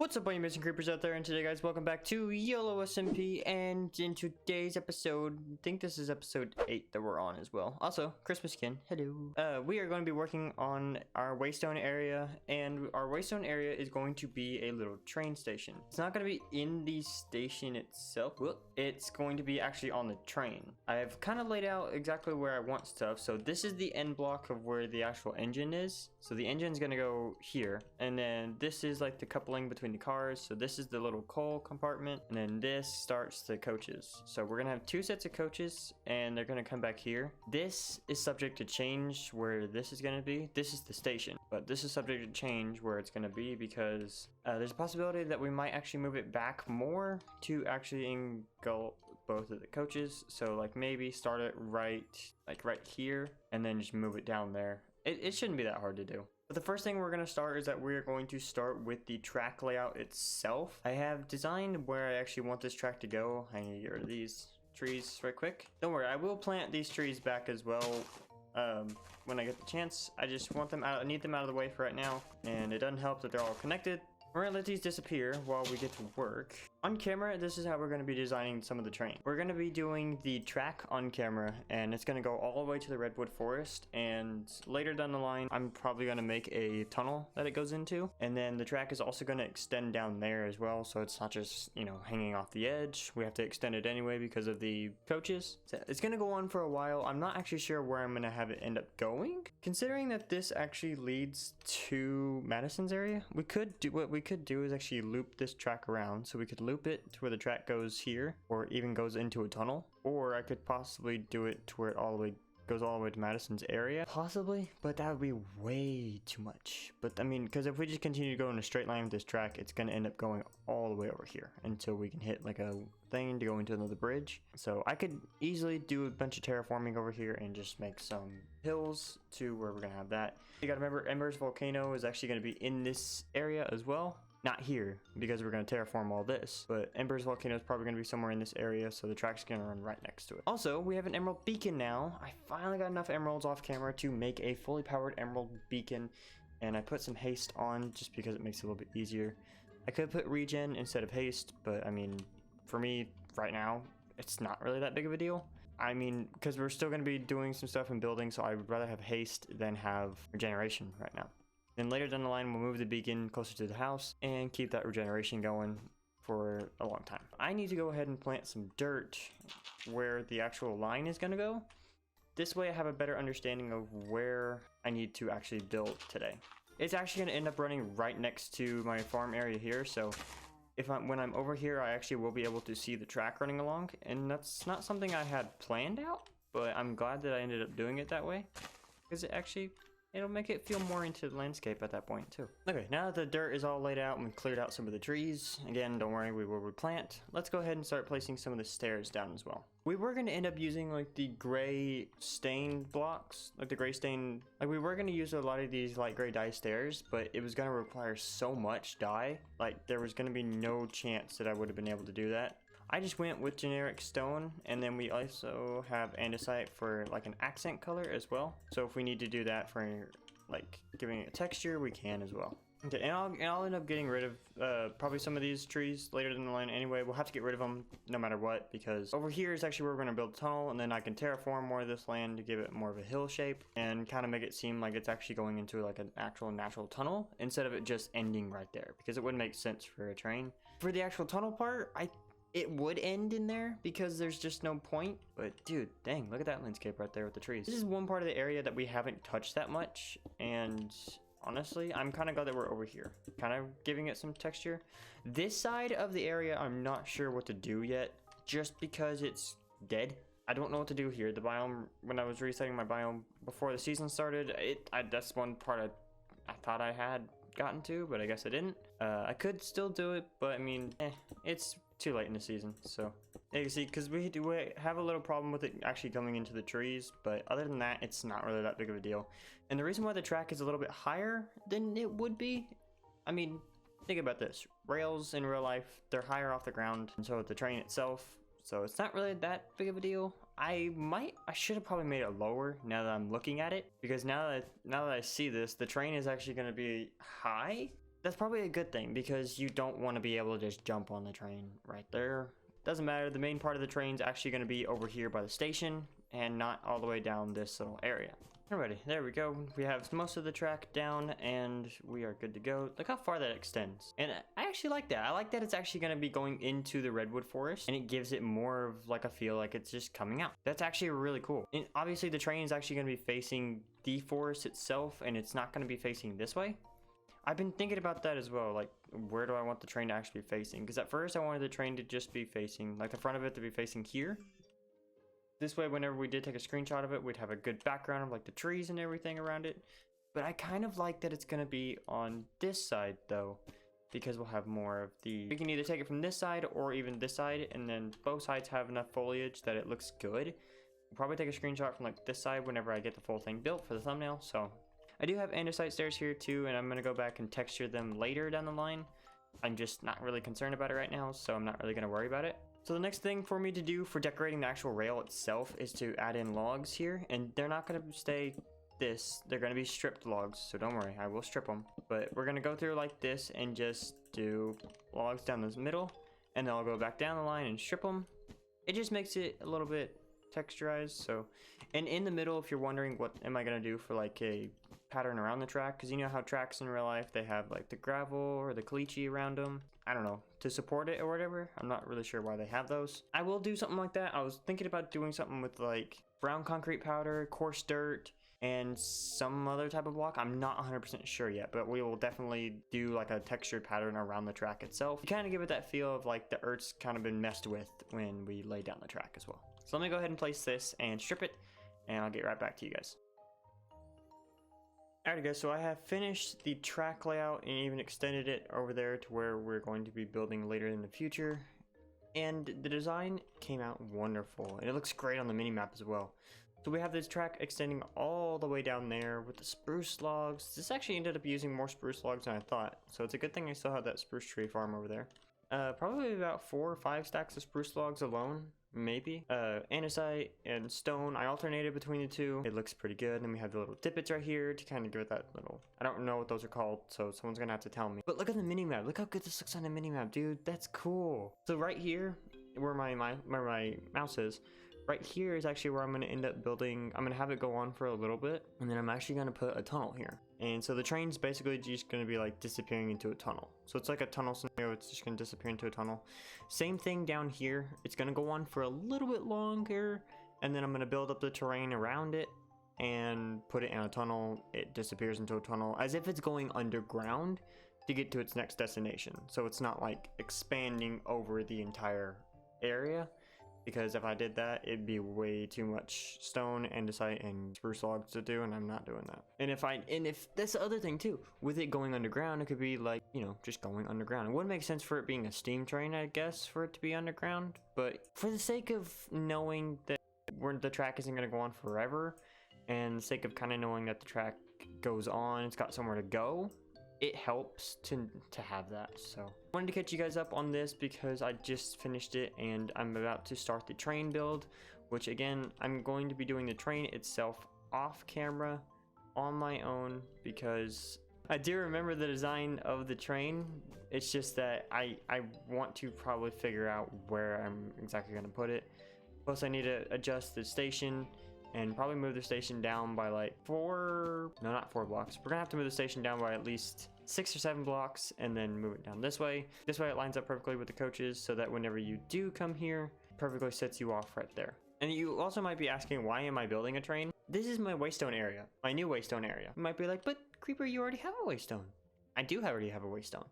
What's up, all you missing creepers out there? And today, guys, welcome back to Yolo SMP. And in today's episode, I think this is episode 8 that we're on as well. Also, Christmas skin. Hello. We are going to be working on our waystone area, and our waystone area is going to be a little train station. It's not going to be in the station itself. It's going to be actually on the train. I've kind of laid out exactly where I want stuff. So this is the end block of where the actual engine is. So the engine's going to go here, and then this is like the coupling between the cars. So this is the little coal compartment, and then this starts the coaches. So we're gonna have 2 sets of coaches, and they're gonna come back here. This is subject to change where this is gonna be. This is the station, but this is subject to change where it's gonna be because there's a possibility that we might actually move it back more to actually engulf both of the coaches. So like maybe start it right here and then just move it down there. It shouldn't be that hard to do. But the first thing we're going to start is that we're going to start with the track layout itself. I have designed where I actually want this track to go. I need to get rid of these trees right quick. Don't worry, I will plant these trees back as well when I get the chance. I just want them out. I need them out of the way for right now. And it doesn't help that they're all connected. We're gonna let these disappear while we get to work. On camera, this is how we're gonna be designing some of the train. We're gonna be doing the track on camera, and it's gonna go all the way to the redwood forest, and later down the line, I'm probably gonna make a tunnel that it goes into, and then the track is also gonna extend down there as well, so it's not just, you know, hanging off the edge. We have to extend it anyway because of the coaches. So it's gonna go on for a while. I'm not actually sure where I'm gonna have it end up going. Considering that this actually leads to Madison's area, we could do what we could do is actually loop this track around. So we could loop it to where the track goes here, or even goes into a tunnel, or I could possibly do it to where it goes all the way to Madison's area, possibly, but that would be way too much. But I mean, because if we just continue to go in a straight line with this track, it's going to end up going all the way over here until we can hit like a thing to go into another bridge. So I could easily do a bunch of terraforming over here and just make some hills to where we're going to have that. You got to remember, Ember's volcano is actually going to be in this area as well. Not here, because we're going to terraform all this, but Ember's volcano is probably going to be somewhere in this area, so the track's going to run right next to it. Also, we have an emerald beacon now. I finally got enough emeralds off camera to make a fully powered emerald beacon, and I put some haste on just because it makes it a little bit easier. I could put regen instead of haste, but I mean, for me, right now, it's not really that big of a deal. I mean, because we're still going to be doing some stuff in building, so I would rather have haste than have regeneration right now. Then later down the line, we'll move the beacon closer to the house and keep that regeneration going for a long time. I need to go ahead and plant some dirt where the actual line is going to go. This way I have a better understanding of where I need to actually build today. It's actually going to end up running right next to my farm area here, so when I'm over here, I actually will be able to see the track running along, and that's not something I had planned out, but I'm glad that I ended up doing it that way, because it'll make it feel more into the landscape at that point too. Okay, now that the dirt is all laid out and we cleared out some of the trees, again, don't worry, we will replant. Let's go ahead and start placing some of the stairs down as well. We were going to end up using like the gray stain blocks, like the gray stain, like we were going to use a lot of these light gray dye stairs, but it was going to require so much dye, like there was going to be no chance that I would have been able to do that. I just went with generic stone, and then we also have andesite for like an accent color as well. So if we need to do that for like giving it a texture, we can as well. Okay, and I'll end up getting rid of probably some of these trees later in the line anyway. We'll have to get rid of them no matter what, because over here is actually where we're going to build a tunnel, and then I can terraform more of this land to give it more of a hill shape and kind of make it seem like it's actually going into like an actual natural tunnel instead of it just ending right there, because it wouldn't make sense for a train. For the actual tunnel part, it would end in there because there's just no point. But dude, dang, look at that landscape right there with the trees. This is one part of the area that we haven't touched that much, and honestly, I'm kind of glad that we're over here, kind of giving it some texture. This side of the area, I'm not sure what to do yet, just because it's dead. I don't know what to do here. The biome, when I was resetting my biome before the season started, that's one part I thought I had gotten to, but I guess I didn't. I could still do it, but I mean, it's too late in the season. So yeah, you see, because we have a little problem with it actually coming into the trees, but other than that, it's not really that big of a deal. And the reason why the track is a little bit higher than it would be, I mean, think about this. Rails in real life, they're higher off the ground, and so the train itself, so it's not really that big of a deal. I should have probably made it lower now that I'm looking at it, because now that I see this, the train is actually going to be high, That's probably a good thing because you don't want to be able to just jump on the train right there. Doesn't matter, the main part of the train's actually going to be over here by the station and not all the way down this little area. Alrighty, there we go. We have most of the track down and we are good to go. Look how far that extends. And I actually like that. I like that it's actually going to be going into the redwood forest and it gives it more of like a feel like it's just coming out. That's actually really cool. And obviously the train is actually going to be facing the forest itself and it's not going to be facing this way. I've been thinking about that as well, like where do I want the train to actually be facing? Because at first I wanted the train to just be facing, like the front of it to be facing here. This way, whenever we did take a screenshot of it, we'd have a good background of like the trees and everything around it. But I kind of like that it's going to be on this side though, because we'll have more of the, we can either take it from this side or even this side, and then both sides have enough foliage that it looks good. I'll probably take a screenshot from like this side whenever I get the full thing built for the thumbnail, so. I do have andesite stairs here too, and I'm going to go back and texture them later down the line. I'm just not really concerned about it right now, so I'm not really going to worry about it. So the next thing for me to do for decorating the actual rail itself is to add in logs here, and they're not going to stay this. They're going to be stripped logs, so don't worry, I will strip them. But we're going to go through like this and just do logs down this middle, and then I'll go back down the line and strip them. It just makes it a little bit texturized, so. And in the middle, if you're wondering what am I going to do for like a pattern around the track, because you know how tracks in real life, they have like the gravel or the caliche around them. I don't know, to support it or whatever. I'm not really sure why they have those. I will do something like that. I was thinking about doing something with like brown concrete powder, coarse dirt, and some other type of block. I'm not 100% sure yet, but we will definitely do like a textured pattern around the track itself. You kind of give it that feel of like the earth's kind of been messed with when we lay down the track as well. So let me go ahead and place this and strip it, and I'll get right back to you guys. Alright guys, so I have finished the track layout and even extended it over there to where we're going to be building later in the future. And the design came out wonderful, and it looks great on the mini-map as well. So we have this track extending all the way down there with the spruce logs. This actually ended up using more spruce logs than I thought, so it's a good thing I still have that spruce tree farm over there. Probably about 4 or 5 stacks of spruce logs alone. Maybe. Andesite and stone, I alternated between the two. It looks pretty good. And then we have the little divots right here to kind of give it that little, I don't know what those are called, so someone's gonna have to tell me. But look at the mini-map. Look how good this looks on the mini-map, dude. That's cool. So right here, where my mouse is, right here is actually where I'm gonna end up building. I'm gonna have it go on for a little bit, and then I'm actually gonna put a tunnel here. And so the train's basically just gonna be like disappearing into a tunnel. So it's like a tunnel scenario, it's just gonna disappear into a tunnel. Same thing down here, it's gonna go on for a little bit longer, and then I'm gonna build up the terrain around it and put it in a tunnel. It disappears into a tunnel as if it's going underground to get to its next destination. So it's not like expanding over the entire area, because if I did that, it'd be way too much stone, andesite, and spruce logs to do, and I'm not doing that. And if that's the other thing too, with it going underground, it could be like, you know, just going underground. It wouldn't make sense for it being a steam train, I guess, for it to be underground, but for the sake of knowing that the track isn't going to go on forever, and the sake of kind of knowing that the track goes on, it's got somewhere to go, it helps to have that. So I wanted to catch you guys up on this because I just finished it and I'm about to start the train build, which again, I'm going to be doing the train itself off camera on my own because I do remember the design of the train. It's just that I want to probably figure out where I'm exactly going to put it. Plus I need to adjust the station and probably move the station down by like 4 blocks. We're gonna have to move the station down by at least 6 or 7 blocks and then move it down this way. This way it lines up perfectly with the coaches so that whenever you do come here, perfectly sets you off right there. And you also might be asking, why am I building a train? This is my waystone area, my new waystone area. You might be like, but Creeper, you already have a waystone. I do already have a waystone,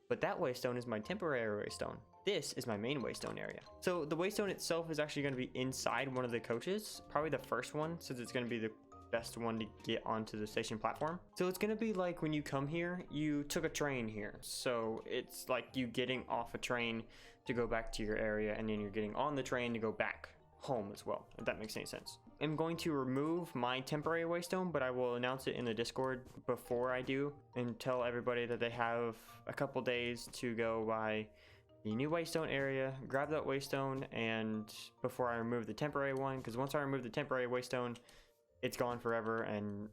but that waystone is my temporary waystone. This is my main waystone area. So the waystone itself is actually going to be inside one of the coaches, probably the first one, since it's going to be the best one to get onto the station platform. So it's going to be like when you come here, you took a train here. So it's like you getting off a train to go back to your area, and then you're getting on the train to go back home as well, if that makes any sense. I'm going to remove my temporary waystone, but I will announce it in the Discord before I do and tell everybody that they have a couple days to go by the new waystone area, grab that waystone, and before I remove the temporary one, because once I remove the temporary waystone, it's gone forever, and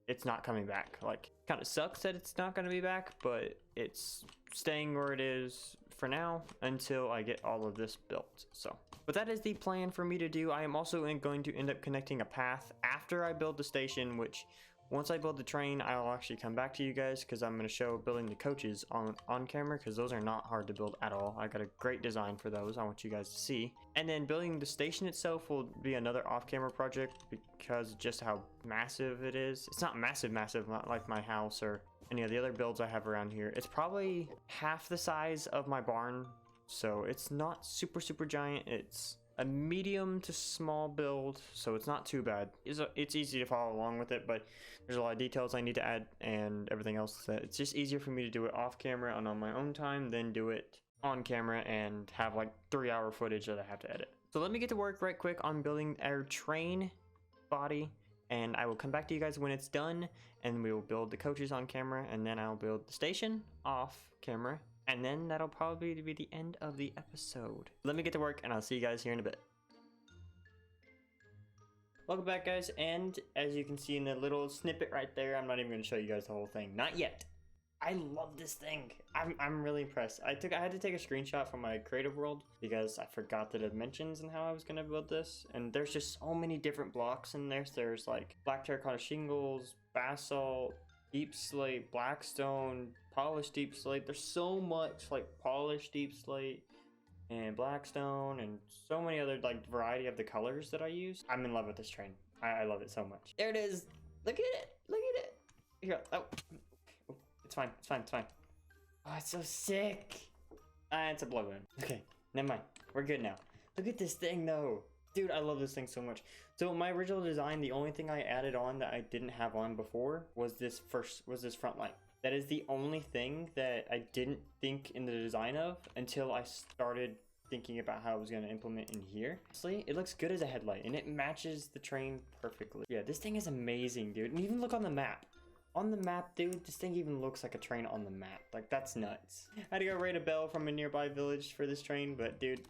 it's not coming back. Like, kind of sucks that it's not going to be back, but it's staying where it is for now until I get all of this built. So, but that is the plan for me to do. I am also going to end up connecting a path after I build the station, which once I build the train, I'll actually come back to you guys because I'm going to show building the coaches on camera, because those are not hard to build at all. I got a great design for those I want you guys to see. And then building the station itself will be another off-camera project because just how massive it is. It's not massive, not like my house or any of the other builds I have around here. It's probably half the size of my barn, so it's not super giant. It's a medium to small build, so it's not too bad. It's easy to follow along with it, but there's a lot of details I need to add and everything else that it's just easier for me to do it off camera and on my own time than do it on camera and have like 3-hour footage that I have to edit. So let me get to work right quick on building our train body, and I will come back to you guys when it's done, and we will build the coaches on camera, and then I'll build the station off camera. And then that'll probably be the end of the episode. Let me get to work and I'll see you guys here in a bit. Welcome back, guys, and as you can see in the little snippet right there, I'm not even going to show you guys the whole thing. Not yet. I love this thing. I'm really impressed. I had to take a screenshot from my creative world because I forgot the dimensions and how I was going to build this. And there's just so many different blocks in there. So there's like black terracotta shingles, basalt, deep slate, blackstone, polished deep slate. There's so much like polished deep slate and blackstone and so many other like variety of the colors that I use. I'm in love with this train. I love it so much. There it is. Look at it. Look at it. Here. Oh, it's fine. It's fine. It's fine. Oh, it's so sick. It's a blow balloon. Okay, never mind. We're good now. Look at this thing though. Dude, I love this thing so much. So my original design, the only thing I added on that I didn't have on before was this front light. That is the only thing that I didn't think in the design of until I started thinking about how I was going to implement in here. Honestly, it looks good as a headlight and it matches the train perfectly. Yeah, this thing is amazing, dude. And even look on the map. On the map, dude, this thing even looks like a train on the map. Like, that's nuts. I had to go rate a bell from a nearby village for this train, but dude,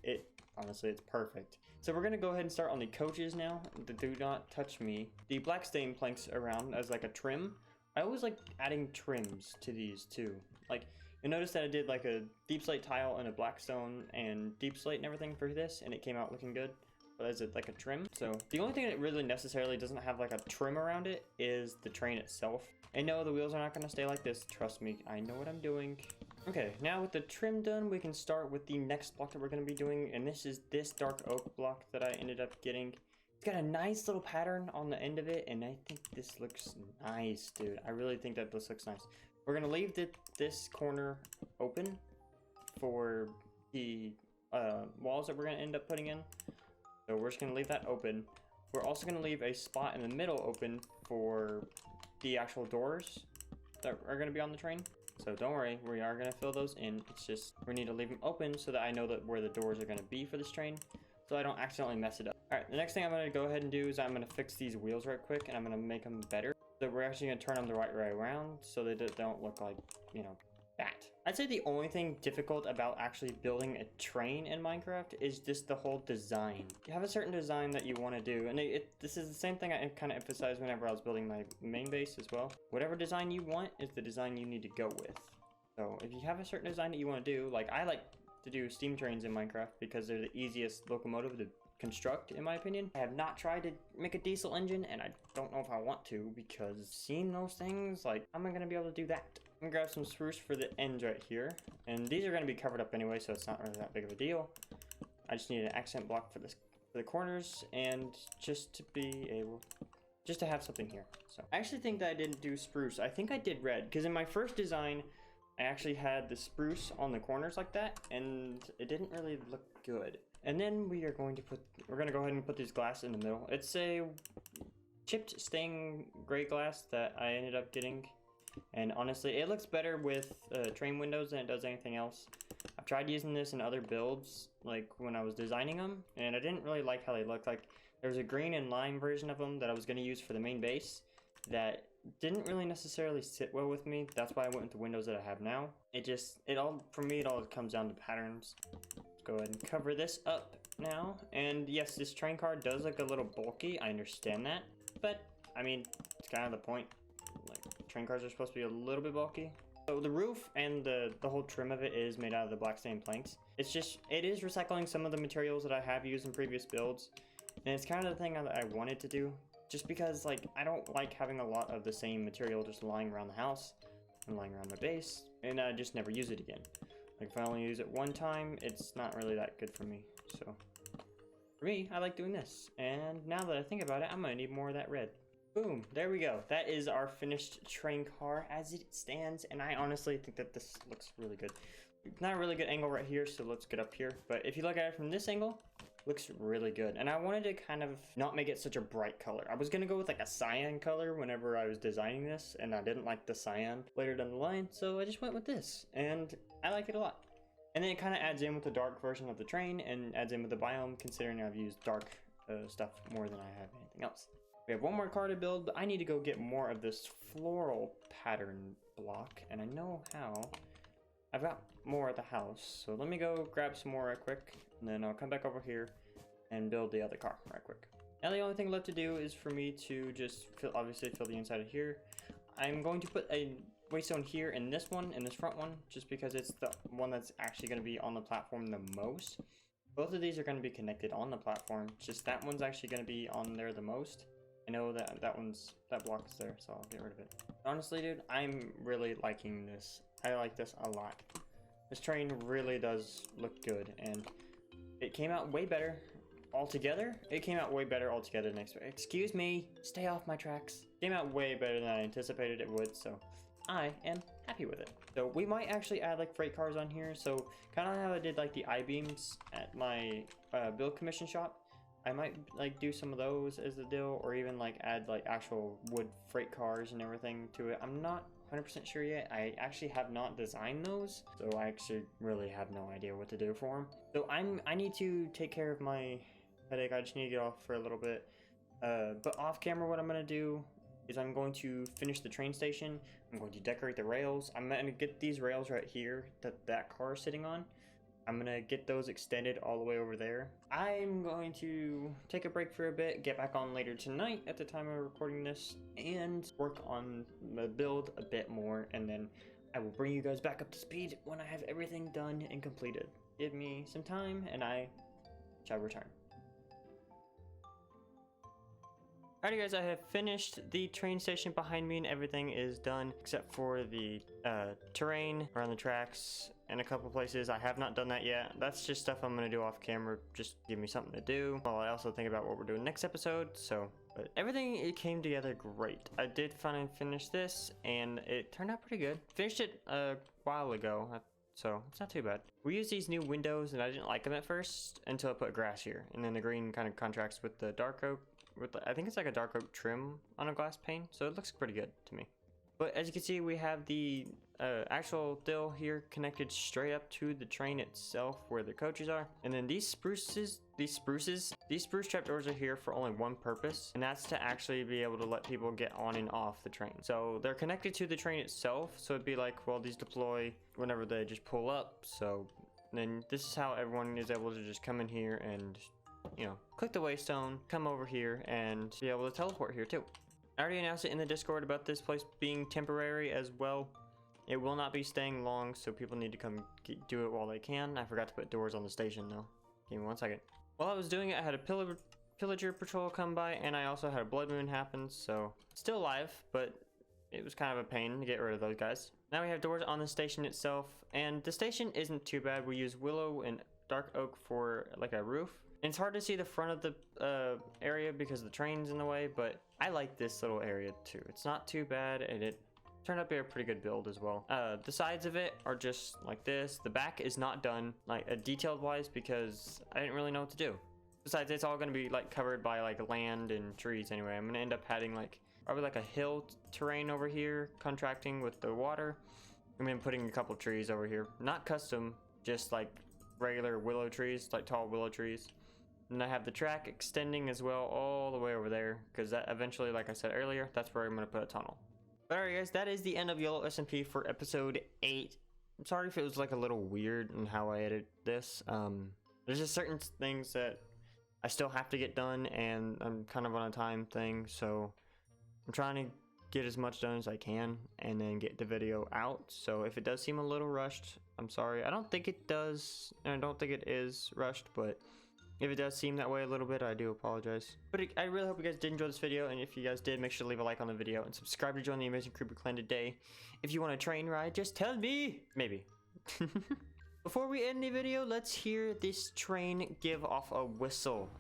honestly, it's perfect. So we're gonna go ahead and start on the coaches now. Do not touch me. The black stain planks around as like a trim. I always like adding trims to these too. Like, you'll notice that I did like a deep slate tile and a blackstone and deep slate and everything for this, and it came out looking good. But is it like a trim? So the only thing that really necessarily doesn't have like a trim around it is the train itself. And no, the wheels are not gonna stay like this. Trust me, I know what I'm doing. Okay, now with the trim done, we can start with the next block that we're gonna be doing, and this is this dark oak block that I ended up getting. It's got a nice little pattern on the end of it, and I think this looks nice, dude. I really think that this looks nice. We're gonna leave this corner open for the walls that we're gonna end up putting in. So we're just gonna leave that open. We're also gonna leave a spot in the middle open for the actual doors that are gonna be on the train. So don't worry, we are gonna fill those in. It's just, we need to leave them open so that I know that where the doors are gonna be for this train, so I don't accidentally mess it up. All right, the next thing I'm gonna go ahead and do is I'm gonna fix these wheels right quick, and I'm gonna make them better. So we're actually gonna turn them the right way around so they don't look like, you know, that. I'd say the only thing difficult about actually building a train in Minecraft is just the whole design. You have a certain design that you want to do, and this is the same thing I kind of emphasized whenever I was building my main base as well. Whatever design you want is the design you need to go with. So if you have a certain design that you want to do, like I like to do steam trains in Minecraft because they're the easiest locomotive to construct, in my opinion. I have not tried to make a diesel engine, and I don't know if I want to, because seeing those things, like, how am I going to be able to do that? I'm gonna grab some spruce for the ends right here, and these are going to be covered up anyway, so it's not really that big of a deal. I just need an accent block for the corners, and just to have something here. So I actually think that I didn't do spruce. I think I did red, because in my first design I actually had the spruce on the corners like that, and it didn't really look good. And then we're going to go ahead and put these glass in the middle. It's a chipped stained gray glass that I ended up getting. And honestly, it looks better with train windows than it does anything else. I've tried using this in other builds, like when I was designing them, and I didn't really like how they look. Like, there's a green and lime version of them that I was going to use for the main base that didn't really necessarily sit well with me. That's why I went with the windows that I have now. For me, it all comes down to patterns. Let's go ahead and cover this up now. And yes, this train car does look a little bulky. I understand that, but I mean, it's kind of the point. train cars are supposed to be a little bit bulky. So the roof and the whole trim of it is made out of the black sand planks. It is recycling some of the materials that I have used in previous builds. And it's kind of the thing that I wanted to do. Just because, like, I don't like having a lot of the same material just lying around the house and lying around my base, and I just never use it again. Like, if I only use it one time, it's not really that good for me. So, for me, I like doing this. And now that I think about it, I'm gonna need more of that red. Boom, there we go. That is our finished train car as it stands, and I honestly think that this looks really good. Not a really good angle right here, so let's get up here. But if you look at it from this angle, looks really good. And I wanted to kind of not make it such a bright color. I was gonna go with like a cyan color whenever I was designing this, and I didn't like the cyan later down the line, so I just went with this, and I like it a lot. And then it kind of adds in with the dark version of the train and adds in with the biome, considering I've used dark stuff more than I have anything else. We have one more car to build, but I need to go get more of this floral pattern block, and I know how. I've got more at the house, so let me go grab some more right quick, and then I'll come back over here and build the other car right quick. Now the only thing left to do is for me to just obviously fill the inside of here. I'm going to put a waystone here in this one, in this front one, just because it's the one that's actually going to be on the platform the most. Both of these are going to be connected on the platform, just that one's actually going to be on there the most. I know that that block is there, so I'll get rid of it. Honestly, dude, I'm really liking this. I like this a lot. This train really does look good, and it came out way better altogether. It came out way better altogether next week. Excuse me, stay off my tracks. Came out way better than I anticipated it would, so I am happy with it. So we might actually add like freight cars on here. So kind of how I did like the I-beams at my build commission shop. I might like do some of those as the deal, or even like add like actual wood freight cars and everything to it. I'm not 100% sure yet. I actually have not designed those, so I actually really have no idea what to do for them. So I need to take care of my headache. I just need to get off for a little bit. But off camera, what I'm gonna do is I'm going to finish the train station. I'm going to decorate the rails. I'm gonna get these rails right here that car is sitting on. I'm gonna get those extended all the way over there. I'm going to take a break for a bit, get back on later tonight at the time of recording this, and work on the build a bit more, and then I will bring you guys back up to speed when I have everything done and completed. Give me some time, and I shall return. Alrighty guys, I have finished the train station behind me and everything is done except for the terrain around the tracks and a couple places. I have not done that yet. That's just stuff I'm going to do off camera, just give me something to do while I also think about what we're doing next episode. So, but everything, it came together great. I did finally finish this and it turned out pretty good. Finished it a while ago, so it's not too bad. We used these new windows and I didn't like them at first until I put grass here, and then the green kind of contracts with the dark oak. I think it's like a dark oak trim on a glass pane, so it looks pretty good to me. But as you can see, we have the actual dill here connected straight up to the train itself where the coaches are. And then these spruce trapdoors are here for only one purpose, and that's to actually be able to let people get on and off the train. So they're connected to the train itself, so it'd be like, well, these deploy whenever they just pull up. So then this is how everyone is able to just come in here and, you know, click the waystone, come over here, and be able to teleport here too. I already announced it in the Discord about this place being temporary as well. It will not be staying long, so people need to come do it while they can. I forgot to put doors on the station though. Give me 1 second. While I was doing it, I had a pillager patrol come by, and I also had a blood moon happen, so still alive, but it was kind of a pain to get rid of those guys. Now we have doors on the station itself, and the station isn't too bad. We use willow and dark oak for like a roof. And it's hard to see the front of the area because the train's in the way, but I like this little area too. It's not too bad, and it turned out to be a pretty good build as well. The sides of it are just like this. The back is not done like detailed wise because I didn't really know what to do. Besides, it's all gonna be like covered by like land and trees anyway. I'm gonna end up adding like probably like a hill terrain over here, contracting with the water. And then putting a couple trees over here. Not custom, just like regular willow trees, like tall willow trees. And I have the track extending as well all the way over there, because that eventually, like I said earlier, that's where I'm going to put a tunnel. But alright guys, that is the end of Yolo SMP for episode 8. I'm sorry if it was like a little weird in how I edit this. There's just certain things that I still have to get done, and I'm kind of on a time thing, so I'm trying to get as much done as I can and then get the video out. So if it does seem a little rushed, I'm sorry. I don't think it does. I don't think it is rushed, but if it does seem that way a little bit, I do apologize. But I really hope you guys did enjoy this video, and if you guys did, make sure to leave a like on the video and subscribe to join the Amazing Creeper Clan today. If you want a train ride, just tell me. Maybe. Before we end the video, let's hear this train give off a whistle.